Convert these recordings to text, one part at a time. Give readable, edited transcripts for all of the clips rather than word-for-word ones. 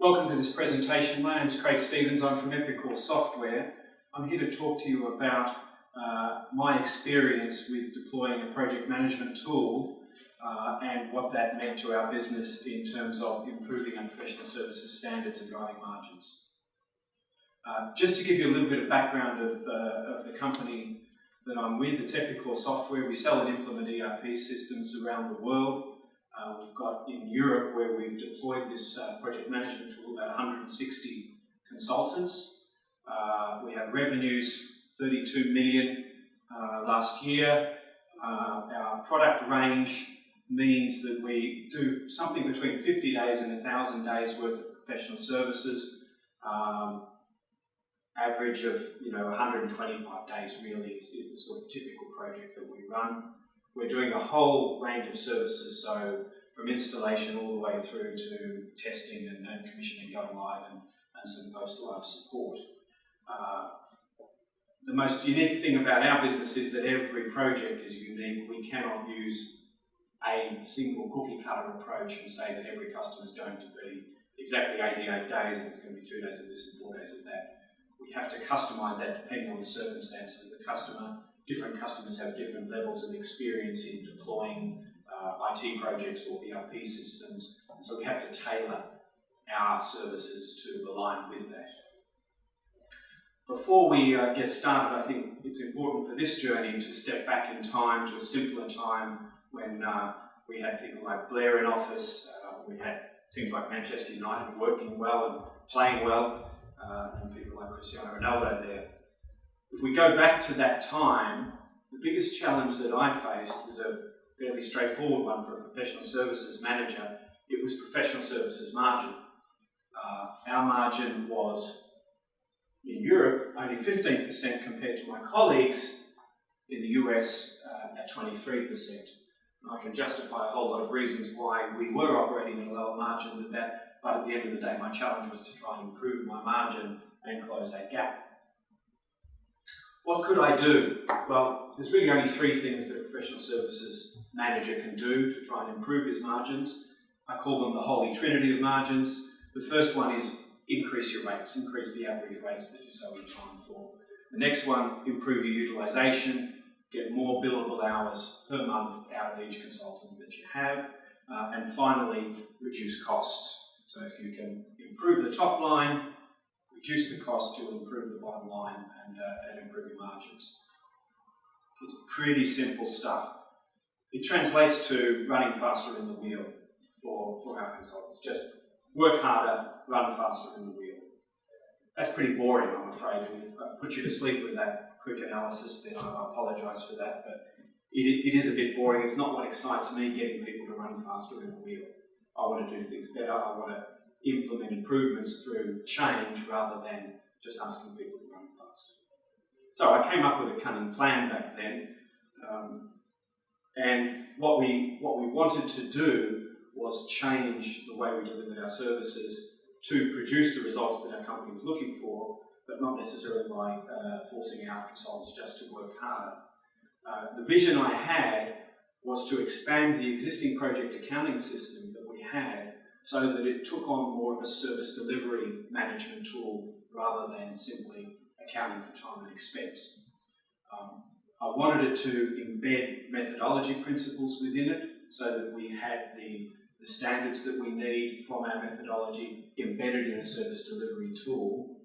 Welcome to this presentation. My name is Craig Stevens. I'm from Epicor Software. I'm here to talk to you about my experience with deploying a project management tool and what that meant to our business in terms of improving our professional services standards and driving margins. Just to give you a little bit of background of the company that I'm with, it's Epicor Software. We sell and implement ERP systems around the world. We've got in Europe, where we've deployed this project management tool, about 160 consultants. We have revenues 32 million last year. Our product range means that we do something between 50 days and 1,000 days worth of professional services. Average of 125 days really is the sort of typical project that we run. We're doing a whole range of services, so from installation all the way through to testing and commissioning, going live, and some post-live support. The most unique thing about our business is that every project is unique. We cannot use a single cookie-cutter approach and say that every customer is going to be exactly 88 days and it's going to be 2 days of this and 4 days of that. We have to customise that depending on the circumstances of the customer. Different customers have different levels of experience in deploying IT projects or ERP systems, and so we have to tailor our services to align with that. Before we get started, I think it's important for this journey to step back in time to a simpler time when we had people like Blair in office, we had teams like Manchester United working well and playing well, and people like Cristiano Ronaldo there. If we go back to that time, the biggest challenge that I faced was a fairly straightforward one for a professional services manager. It was professional services margin. Our margin was, in Europe, only 15% compared to my colleagues in the US at 23%. And I can justify a whole lot of reasons why we were operating at a lower margin than that, but at the end of the day, my challenge was to try and improve my margin and close that gap. What could I do? Well, there's really only three things that a professional services manager can do to try and improve his margins. I call them the holy trinity of margins. The first one is increase your rates, increase the average rates that you're selling time for. The next one, improve your utilisation, get more billable hours per month out of each consultant that you have. And finally, reduce costs. So if you can improve the top line, reduce the cost, you'll improve the bottom line and improve your margins. It's pretty simple stuff. It translates to running faster in the wheel for our consultants. Just work harder, run faster in the wheel. That's pretty boring, I'm afraid. If I've put you to sleep with that quick analysis, then I apologise for that, but it is a bit boring. It's not what excites me, getting people to run faster in the wheel. I want to do things better. I want to implement improvements through change rather than just asking people to run faster. So I came up with a cunning plan back then, and what we wanted to do was change the way we delivered our services to produce the results that our company was looking for, but not necessarily by forcing our consultants just to work harder. The vision I had was to expand the existing project accounting system that we had so that it took on more of a service delivery management tool rather than simply accounting for time and expense. I wanted it to embed methodology principles within it so that we had the standards that we need from our methodology embedded in a service delivery tool,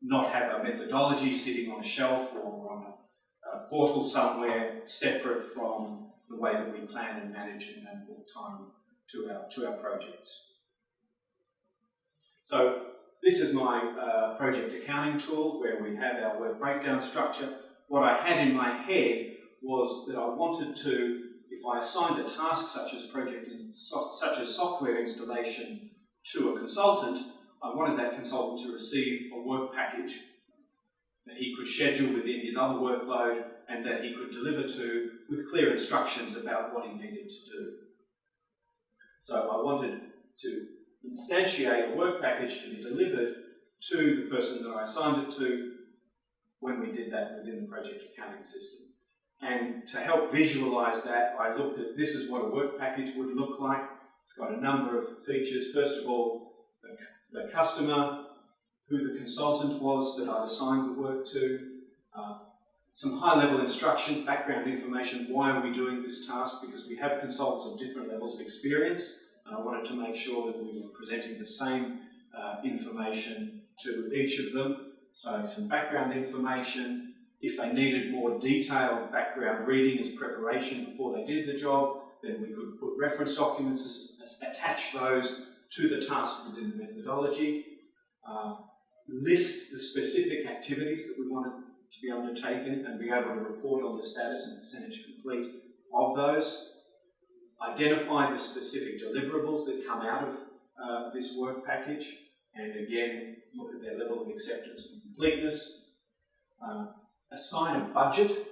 not have a methodology sitting on a shelf or on a portal somewhere separate from the way that we plan and manage and book time to our projects. So this is my project accounting tool where we have our work breakdown structure. What I had in my head was that I wanted to, if I assigned a task such as software installation to a consultant, I wanted that consultant to receive a work package that he could schedule within his other workload and that he could deliver to with clear instructions about what he needed to do. So I wanted to instantiate a work package to be delivered to the person that I assigned it to when we did that within the project accounting system. And to help visualize that, I looked at this is what a work package would look like. It's got a number of features. First of all, the customer, who the consultant was that I've assigned the work to, some high-level instructions, background information, why are we doing this task, because we have consultants of different levels of experience, and I wanted to make sure that we were presenting the same information to each of them. So some background information. If they needed more detailed background reading as preparation before they did the job, then we could put reference documents, attach those to the task within the methodology, list the specific activities that we wanted to be undertaken and be able to report on the status and percentage complete of those, identify the specific deliverables that come out of this work package, and again, look at their level of acceptance and completeness, assign a budget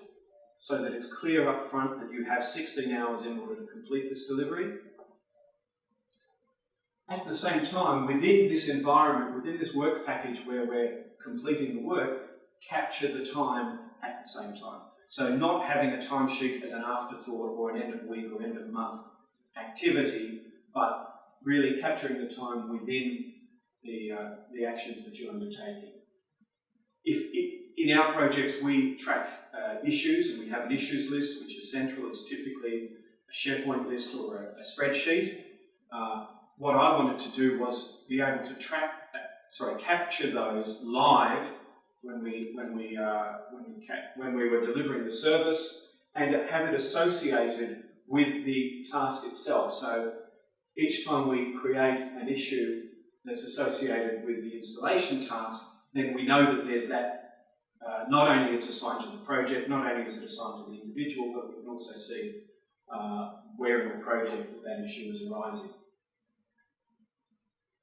so that it's clear up front that you have 16 hours in order to complete this delivery. At the same time, within this environment, within this work package where we're completing the work, capture the time at the same time. So not having a timesheet as an afterthought or an end of week or end of month activity, but really capturing the time within the actions that you're undertaking. In our projects, we track issues, and we have an issues list, which is central. It's typically a SharePoint list or a spreadsheet. What I wanted to do was be able to capture those live when we were delivering the service, and have it associated with the task itself. So each time we create an issue that's associated with the installation task, then we know that there's that. Not only it's assigned to the project, not only is it assigned to the individual, but we can also see where in the project that issue is arising.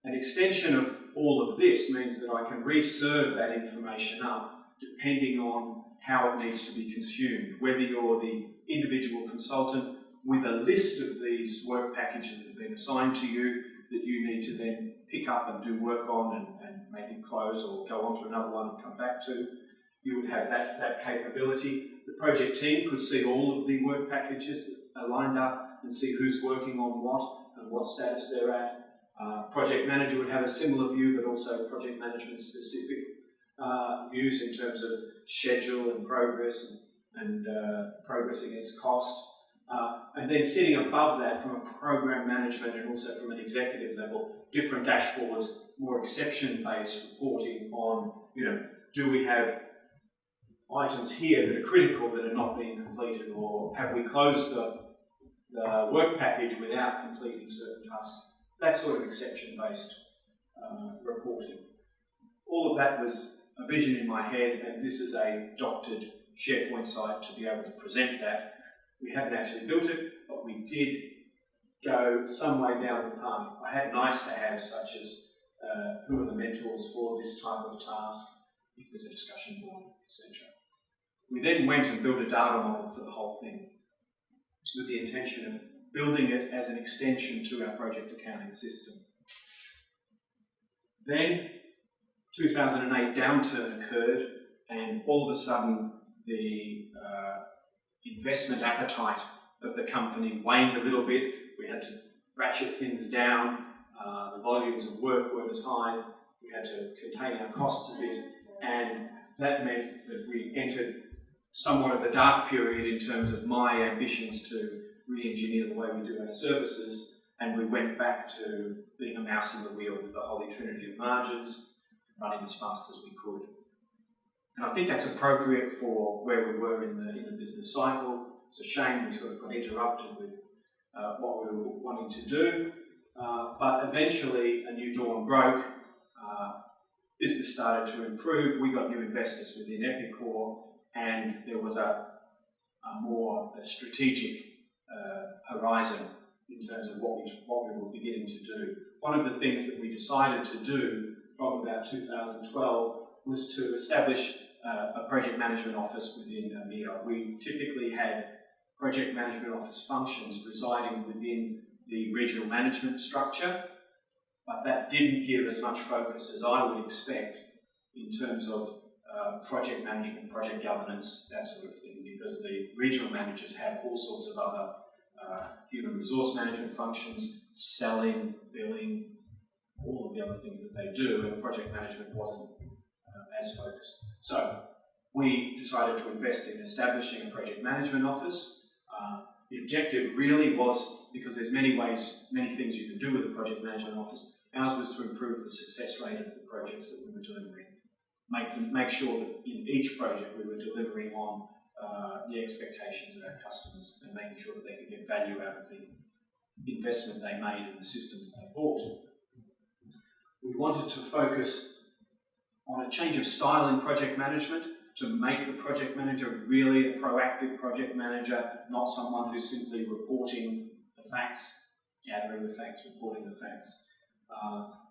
An extension of all of this means that I can reserve that information up depending on how it needs to be consumed, whether you're the individual consultant with a list of these work packages that have been assigned to you that you need to then pick up and do work on and maybe close or go on to another one and come back to. You would have that capability. The project team could see all of the work packages that are lined up and see who's working on what and what status they're at. Project manager would have a similar view, but also project management specific views in terms of schedule and progress and progress against cost. And then sitting above that from a program management and also from an executive level, different dashboards, more exception-based reporting on, do we have items here that are critical that are not being completed, or have we closed the work package without completing certain tasks? That sort of exception-based reporting. All of that was a vision in my head, and this is a doctored SharePoint site to be able to present that. We haven't actually built it, but we did go some way down the path. I had nice to have, such as who are the mentors for this type of task, if there's a discussion board, etc. We then went and built a data model for the whole thing with the intention of building it as an extension to our project accounting system. Then 2008 downturn occurred, and all of a sudden the investment appetite of the company waned a little bit. We had to ratchet things down. The volumes of work weren't as high. We had to contain our costs a bit, and that meant that we entered somewhat of a dark period in terms of my ambitions to re-engineer the way we do our services, and we went back to being a mouse in the wheel with the holy trinity of margins, running as fast as we could. And I think that's appropriate for where we were in the business cycle. It's a shame we sort of got interrupted with what we were wanting to do, but eventually a new dawn broke. Business started to improve. We got new investors within Epicor, and there was a more strategic horizon in terms of what we were beginning to do. One of the things that we decided to do from about 2012 was to establish a project management office within EMEA. We typically had project management office functions residing within the regional management structure, but that didn't give as much focus as I would expect in terms of project management, project governance, that sort of thing, because the regional managers have all sorts of other human resource management functions, selling, billing, all of the other things that they do, and project management wasn't as focused. So we decided to invest in establishing a project management office. The objective really was, because there's many things you can do with a project management office, ours was to improve the success rate of the projects that we were delivering. Make sure that in each project we were delivering on the expectations of our customers and making sure that they could get value out of the investment they made in the systems they bought. We wanted to focus on a change of style in project management, to make the project manager really a proactive project manager, not someone who's simply reporting the facts, gathering the facts, reporting the facts.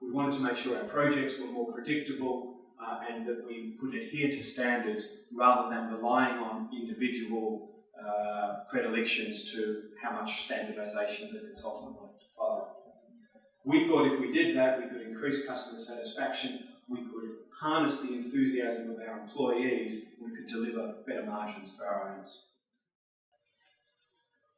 We wanted to make sure our projects were more predictable and that we could adhere to standards rather than relying on individual predilections to how much standardisation the consultant wanted to follow. We thought if we did that, we could increase customer satisfaction, we could harness the enthusiasm of our employees, and we could deliver better margins for our owners.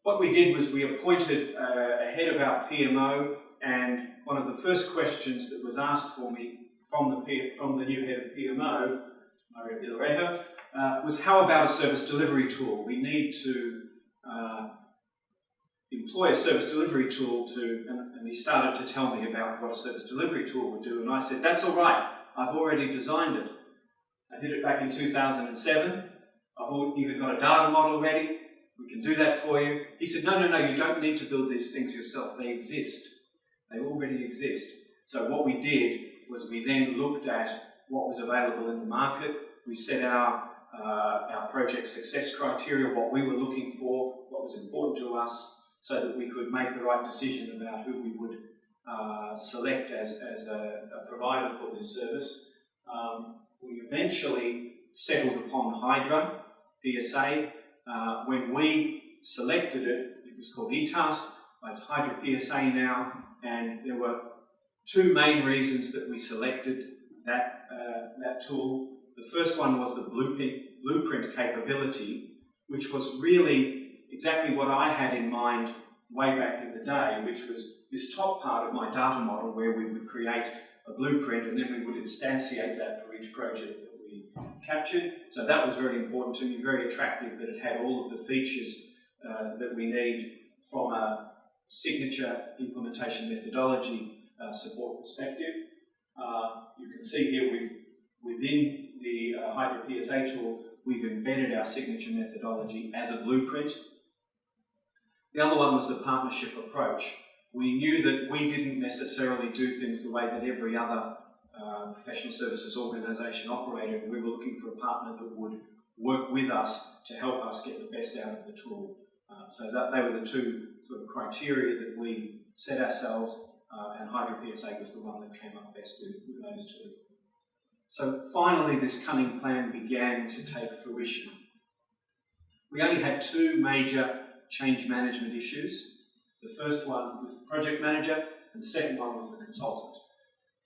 What we did was we appointed a head of our PMO, and one of the first questions that was asked for me from the new head of PMO, Maria Deliverables, was how about a service delivery tool? We need to employ a service delivery tool and he started to tell me about what a service delivery tool would do, and I said, that's all right, I've already designed it. I did it back in 2007, I've even got a data model ready, we can do that for you. He said, no, you don't need to build these things yourself, they exist. They already exist. So what we did was we then looked at what was available in the market, we set our project success criteria, what we were looking for, what was important to us, so that we could make the right decision about who we would select as a provider for this service. We eventually settled upon Hydra PSA. When we selected it, it was called eTask, it's Hydra PSA now, and there were two main reasons that we selected that tool. The first one was the blueprint capability, which was really exactly what I had in mind way back in the day, which was this top part of my data model where we would create a blueprint and then we would instantiate that for each project that we captured. So that was very important to me, very attractive that it had all of the features that we need from a signature implementation methodology support perspective. You can see here within the Hydra PSA tool, we've embedded our signature methodology as a blueprint. The other one was the partnership approach. We knew that we didn't necessarily do things the way that every other professional services organisation operated, and we were looking for a partner that would work with us to help us get the best out of the tool. So they were the two sort of criteria that we set ourselves, and Hydra PSA was the one that came up best with those two. So finally, this cunning plan began to take fruition. We only had two major change management issues. The first one was the project manager, and the second one was the consultant.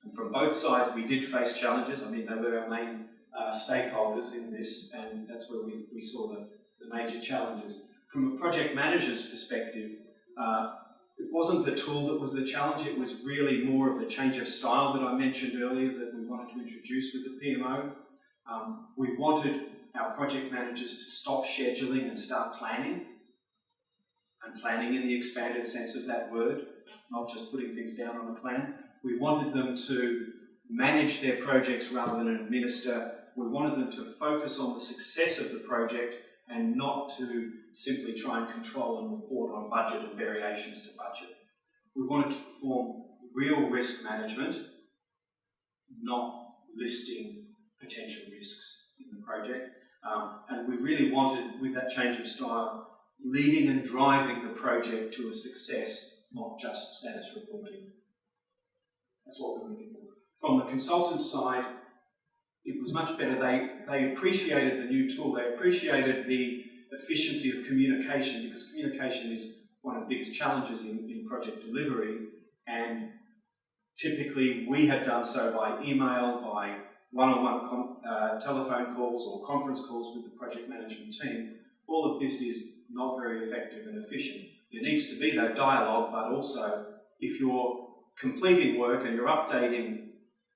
And from both sides, we did face challenges. I mean, they were our main stakeholders in this, and that's where we saw the major challenges. From a project manager's perspective, it wasn't the tool that was the challenge, it was really more of the change of style that I mentioned earlier that we wanted to introduce with the PMO. We wanted our project managers to stop scheduling and start planning, and planning in the expanded sense of that word, not just putting things down on a plan. We wanted them to manage their projects rather than administer. We wanted them to focus on the success of the project and not to simply try and control and report on budget and variations to budget. We wanted to perform real risk management, not listing potential risks in the project. And we really wanted, with that change of style, leading and driving the project to a success, not just status reporting. That's what we're looking for. From the consultant side, it was much better. They appreciated the new tool. They appreciated the efficiency of communication, because communication is one of the biggest challenges in project delivery. And typically we had done so by email, by one-on-one telephone calls or conference calls with the project management team. All of this is not very effective and efficient. There needs to be that dialogue, but also if you're completing work and you're updating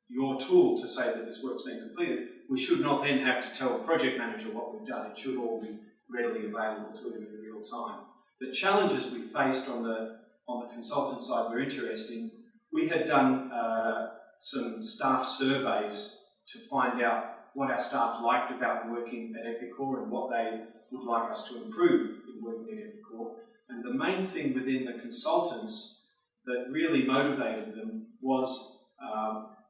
your tool to say that this work's been completed, we should not then have to tell the project manager what we've done. It should all be readily available to him in real time. The challenges we faced on the consultant side were interesting. We had done some staff surveys to find out what our staff liked about working at Epicor and what they would like us to improve in working at Epicor. And the main thing within the consultants that really motivated them was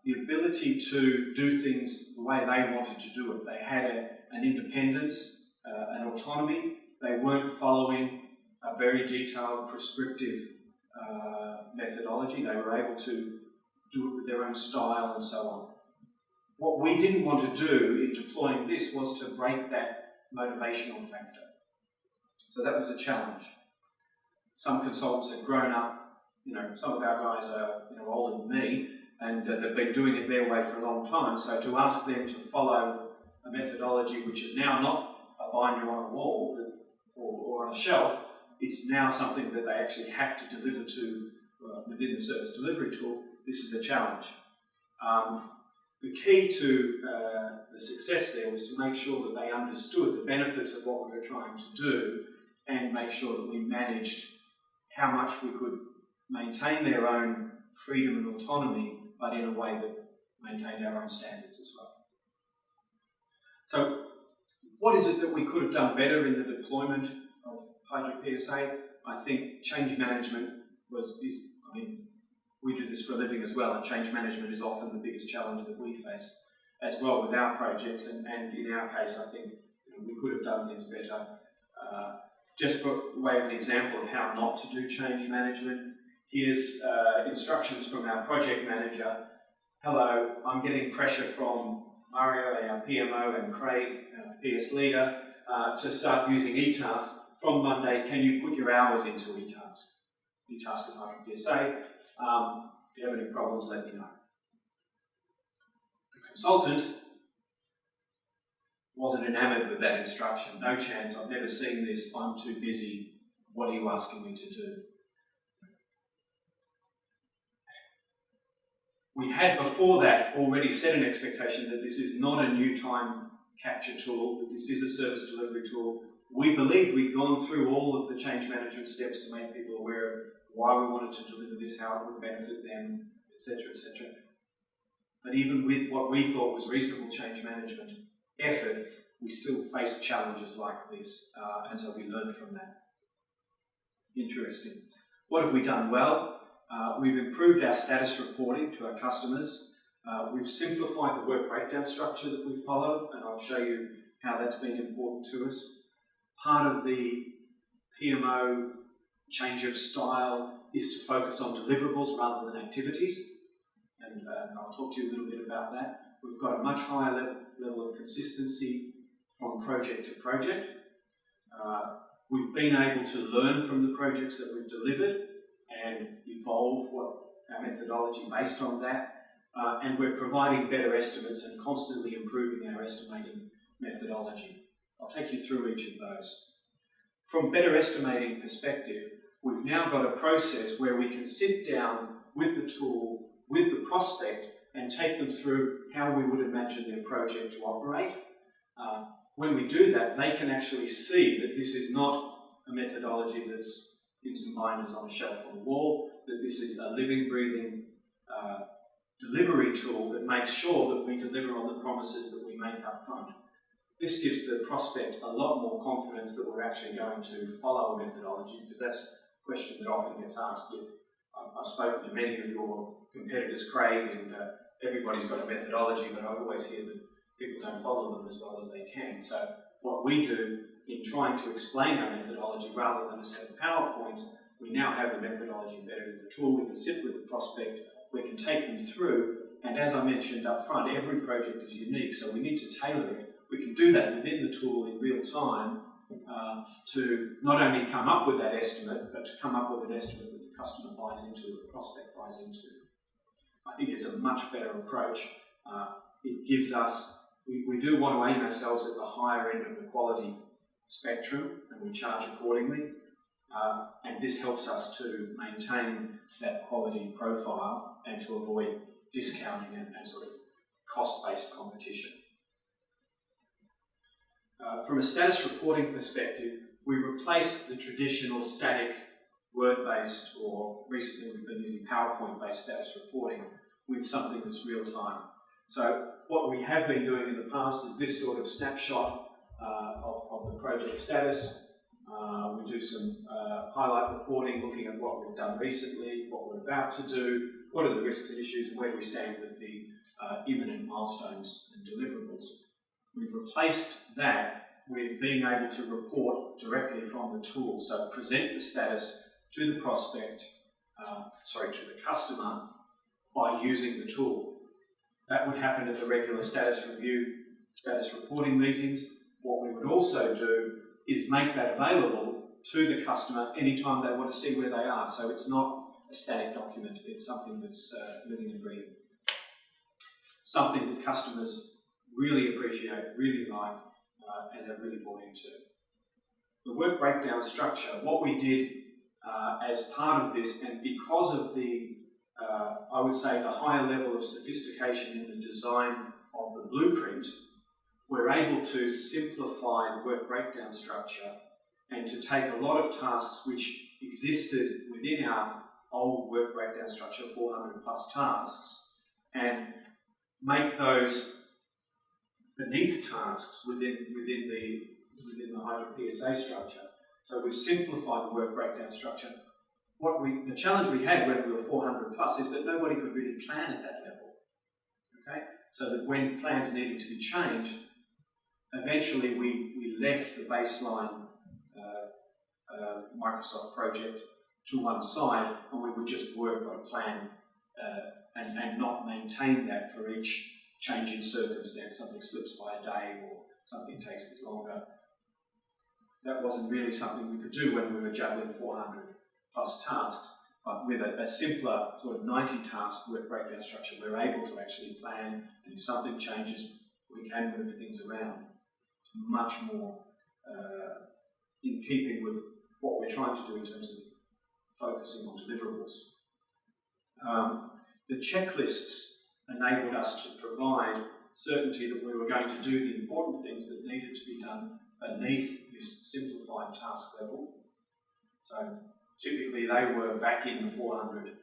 the ability to do things the way they wanted to do it. They had an independence, an autonomy. They weren't following a very detailed, prescriptive methodology. They were able to do it with their own style and so on. What we didn't want to do in deploying this was to break that motivational factor. So that was a challenge. Some consultants had grown up, some of our guys are older than me, and they've been doing it their way for a long time. So to ask them to follow a methodology which is now not a binder on a wall or on a shelf, it's now something that they actually have to deliver to within the service delivery tool. This is a challenge. The key to the success there was to make sure that they understood the benefits of what we were trying to do and make sure that we managed how much we could maintain their own freedom and autonomy, but in a way that maintained our own standards as well. So what is it that we could have done better in the deployment of Hydra PSA? I think change management we do this for a living as well, and change management is often the biggest challenge that we face as well with our projects, and in our case I think we could have done things better. Just for way of an example of how not to do change management, here's instructions from our project manager. Hello, I'm getting pressure from Mario, our PMO, and Craig, our PS leader, to start using eTask. From Monday, can you put your hours into eTask? eTask is Hydra PSA. If you have any problems, let me know. The consultant wasn't enamoured with that instruction. No chance, I've never seen this, I'm too busy, what are you asking me to do? We had before that already set an expectation that this is not a new time capture tool, that this is a service delivery tool. We believed we'd gone through all of the change management steps to make people aware of why we wanted to deliver this, how it would benefit them, etc., etc. But even with what we thought was reasonable change management effort, we still faced challenges like this, and so we learned from that. Interesting. What have we done well? We've improved our status reporting to our customers. We've simplified the work breakdown structure that we follow, and I'll show you how that's been important to us. Part of the PMO change of style is to focus on deliverables rather than activities, and I'll talk to you a little bit about that. We've got a much higher level of consistency from project to project. We've been able to learn from the projects that we've delivered and evolve our methodology based on that, and we're providing better estimates and constantly improving our estimating methodology. I'll take you through each of those. From better estimating perspective, we've now got a process where we can sit down with the tool, with the prospect, and take them through how we would imagine their project to operate. When we do that, they can actually see that this is not a methodology that's in some binders on a shelf on the wall, that this is a living, breathing delivery tool that makes sure that we deliver on the promises that we make up front. This gives the prospect a lot more confidence that we're actually going to follow a methodology, because that's a question that often gets asked. I've spoken to many of your competitors, Craig, and everybody's got a methodology, but I always hear that people don't follow them as well as they can. So what we do in trying to explain our methodology rather than a set of PowerPoints, we now have the methodology embedded in the tool. We can sit with the prospect, we can take them through, and as I mentioned up front, every project is unique, so we need to tailor it. We can do that within the tool in real time to not only come up with that estimate, but to come up with an estimate that the customer buys into, the prospect buys into. I think it's a much better approach. It gives us, we do want to aim ourselves at the higher end of the quality spectrum, and we charge accordingly. and this helps us to maintain that quality profile and to avoid discounting and sort of cost-based competition. From a status reporting perspective, we replaced the traditional static Word-based, or recently we've been using PowerPoint-based status reporting with something that's real-time. So what we have been doing in the past is this sort of snapshot of the project status. We do some highlight reporting, looking at what we've done recently, what we're about to do, what are the risks and issues, and where do we stand with the imminent milestones and deliverables. We've replaced that with being able to report directly from the tool, so present the status to the prospect, to the customer, by using the tool. That would happen at the regular status review, status reporting meetings. What we would also do is make that available to the customer anytime they want to see where they are. So it's not a static document, it's something that's living and breathing. Something that customers really appreciate, really like, and have really bought into. The work breakdown structure, what we did as part of this, and because of the, I would say, the higher level of sophistication in the design of the blueprint, we're able to simplify the work breakdown structure and to take a lot of tasks which existed within our old work breakdown structure, 400 plus tasks, and make those beneath tasks within the Hydra PSA structure. So we've simplified the work breakdown structure. The challenge we had when we were 400 plus is that nobody could really plan at that level. Okay? So that when plans needed to be changed, eventually we left the baseline Microsoft project to one side, and we would just work on a plan and not maintain that for each change in circumstance. Something slips by a day or something takes a bit longer. That wasn't really something we could do when we were juggling 400 plus tasks, but with a simpler sort of 90 task work breakdown structure, we're able to actually plan, and if something changes, we can move things around. It's much more in keeping with what we're trying to do in terms of focusing on deliverables. The checklists enabled us to provide certainty that we were going to do the important things that needed to be done beneath this simplified task level. So typically they were back in the 400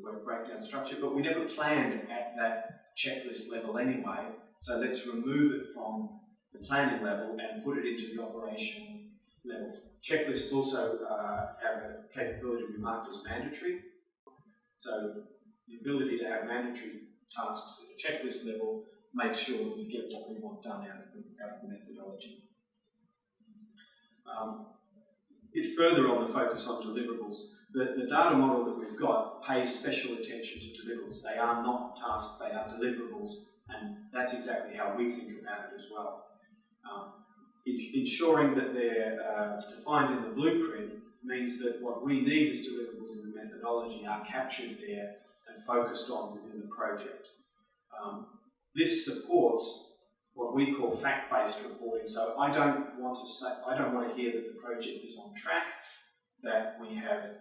work breakdown structure, but we never planned at that checklist level anyway, so let's remove it from the planning level and put it into the operation level. Checklists also have a capability to be marked as mandatory, so the ability to have mandatory tasks at a checklist level makes sure that we get what we want done out of the methodology. A bit further on the focus on deliverables, the data model that we've got pays special attention to deliverables. They are not tasks, they are deliverables, and that's exactly how we think about it as well. Ensuring that they're defined in the blueprint means that what we need as deliverables in the methodology are captured there and focused on within the project. This supports what we call fact-based reporting. So I don't want to hear that the project is on track, that we have,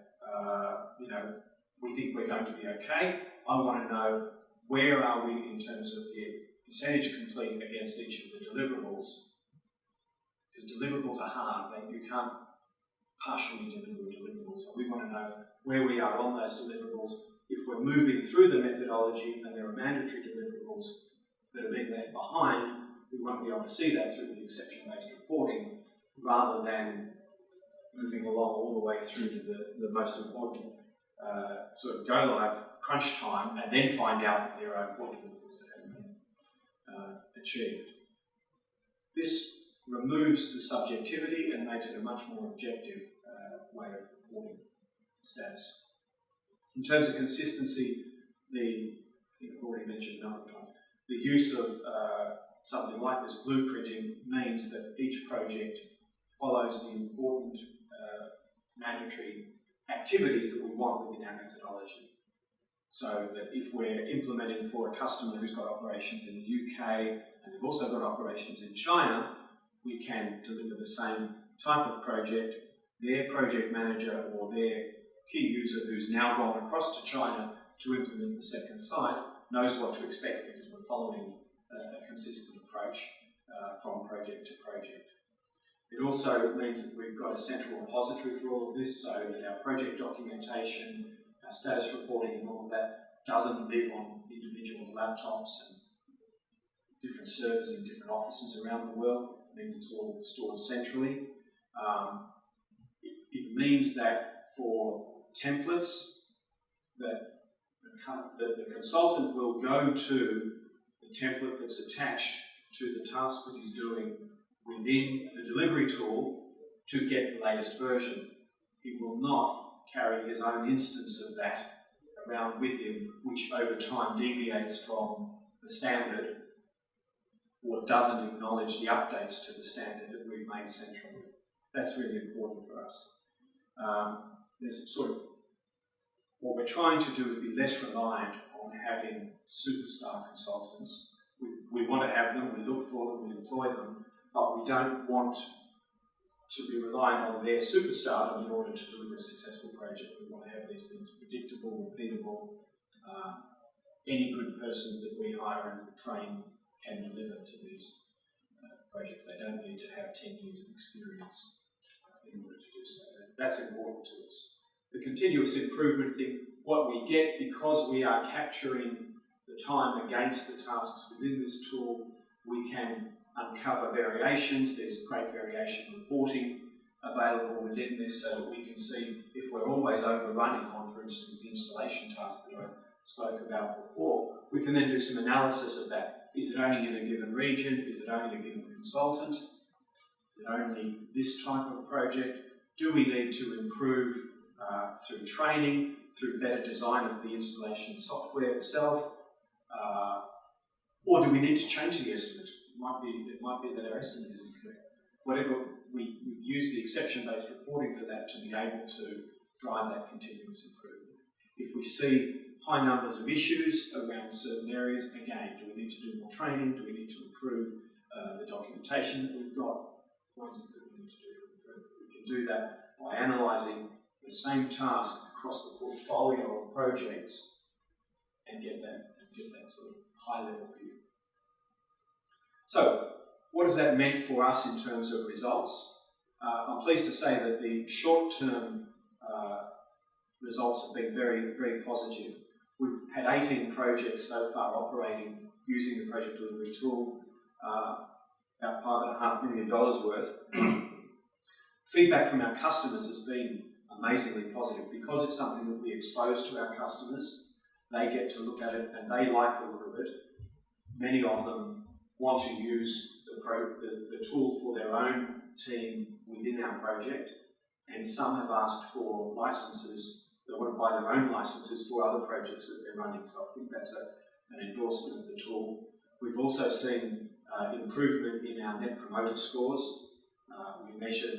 we think we're going to be okay. I want to know where are we in terms of the percentage complete against each of the deliverables. Because deliverables are hard, you can't partially deliver a deliverable. So we want to know where we are on those deliverables. If we're moving through the methodology and there are mandatory deliverables that are being left behind, we want to be able to see that through the exception-based reporting rather than moving along all the way through to the most important sort of go-live crunch time and then find out that there are important deliverables that haven't been achieved. This removes the subjectivity and makes it a much more objective way of reporting status. In terms of consistency, I think I've already mentioned a number of times, the use of something like this blueprinting means that each project follows the important mandatory activities that we want within our methodology. So that if we're implementing for a customer who's got operations in the UK and they've also got operations in China, we can deliver the same type of project their project manager or their key user who's now gone across to China to implement the second site knows what to expect, because we're following a consistent approach from project to project. It also means that we've got a central repository for all of this, so that our project documentation, our status reporting and all of that doesn't live on individuals' laptops and different servers in different offices around the world. It means it's all stored centrally. It means that for templates, that the consultant will go to the template that's attached to the task that he's doing within the delivery tool to get the latest version. He will not carry his own instance of that around with him, which over time deviates from the standard or doesn't acknowledge the updates to the standard that we've made centrally. That's really important for us. There's sort of, what we're trying to do is be less reliant on having superstar consultants. We want to have them, we look for them, we employ them, but we don't want to be reliant on their superstardom in order to deliver a successful project. We want to have these things predictable, repeatable. Any good person that we hire and train can deliver to these projects. They don't need to have 10 years of experience in order to do so. That's important to us. The continuous improvement thing, what we get because we are capturing the time against the tasks within this tool, we can uncover variations. There's great variation reporting available within this, so that we can see if we're always overrunning on, for instance, the installation task that I spoke about before. We can then do some analysis of that. Is it only in a given region? Is it only a given consultant? Is it only this type of project? Do we need to improve through training, through better design of the installation software itself? Or do we need to change the estimate? It might be that our estimate isn't correct. Whatever, we use the exception-based reporting for that to be able to drive that continuous improvement. If we see high numbers of issues around certain areas, again, do we need to do more training? Do we need to improve the documentation that we've got? What is it that we need to do to improve? We can do that by analysing the same task across the portfolio of projects and get that sort of high-level view. So, what has that meant for us in terms of results? I'm pleased to say that the short-term results have been very, very positive. We've had 18 projects so far operating using the project delivery tool, about $5.5 million worth. Feedback from our customers has been amazingly positive because it's something that we expose to our customers. They get to look at it and they like the look of it. Many of them want to use the tool for their own team within our project, and some have asked for licenses. They want to buy their own licenses for other projects that they're running, so I think that's an endorsement of the tool. We've also seen improvement in our Net Promoter Scores. We measure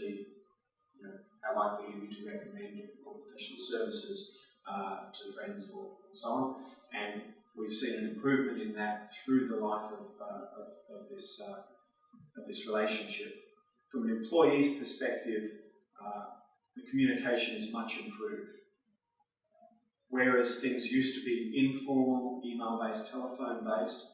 how likely are you to recommend professional services to friends or so on, and we've seen an improvement in that through the life of this relationship. From an employee's perspective, the communication is much improved. Whereas things used to be informal, email-based, telephone-based,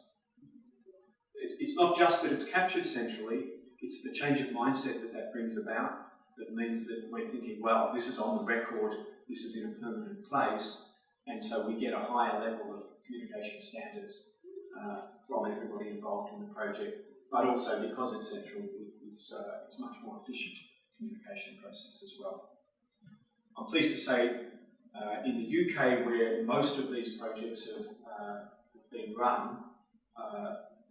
it's not just that it's captured centrally, it's the change of mindset that brings about that means that we're thinking, well, this is on the record, this is in a permanent place, and so we get a higher level of communication standards from everybody involved in the project, but also because it's central, it's much more efficient communication process as well. I'm pleased to say in the UK, where most of these projects have been run,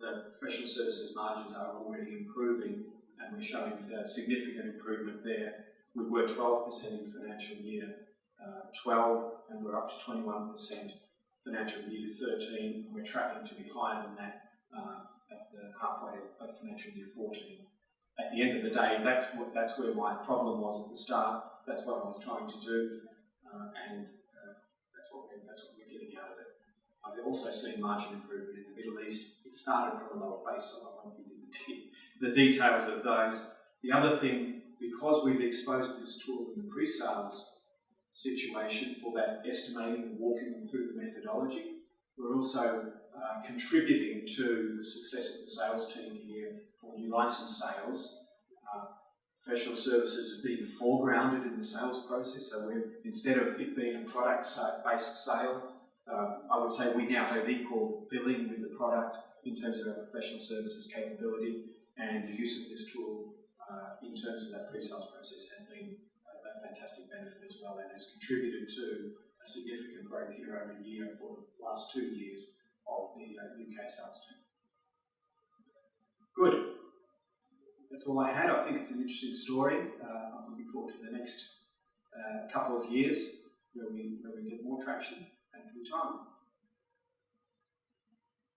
the professional services margins are already improving, and we're showing significant improvement there. We were 12% in financial year 12, and we're up to 21% financial year 13, and we're tracking to be higher than that at the halfway of financial year 14. At the end of the day, that's where my problem was at the start. That's what I was trying to do, and that's what we're getting out of it. I've also seen margin improvement in the Middle East. It started from a lower base, so I won't give you the details of those. The other thing because we've exposed this tool in the pre-sales situation for that estimating and walking them through the methodology, we're also contributing to the success of the sales team here for new license sales. Professional services has been foregrounded in the sales process, so instead of it being a product-based sale, I would say we now have equal billing with the product in terms of our professional services capability, and the use of this tool in terms of that pre-sales process has been a fantastic benefit as well, and has contributed to a significant growth year over year for the last 2 years of the UK sales team. Good. That's all I had. I think it's an interesting story. I'm looking forward to the next couple of years where we get more traction. Thank you for your time.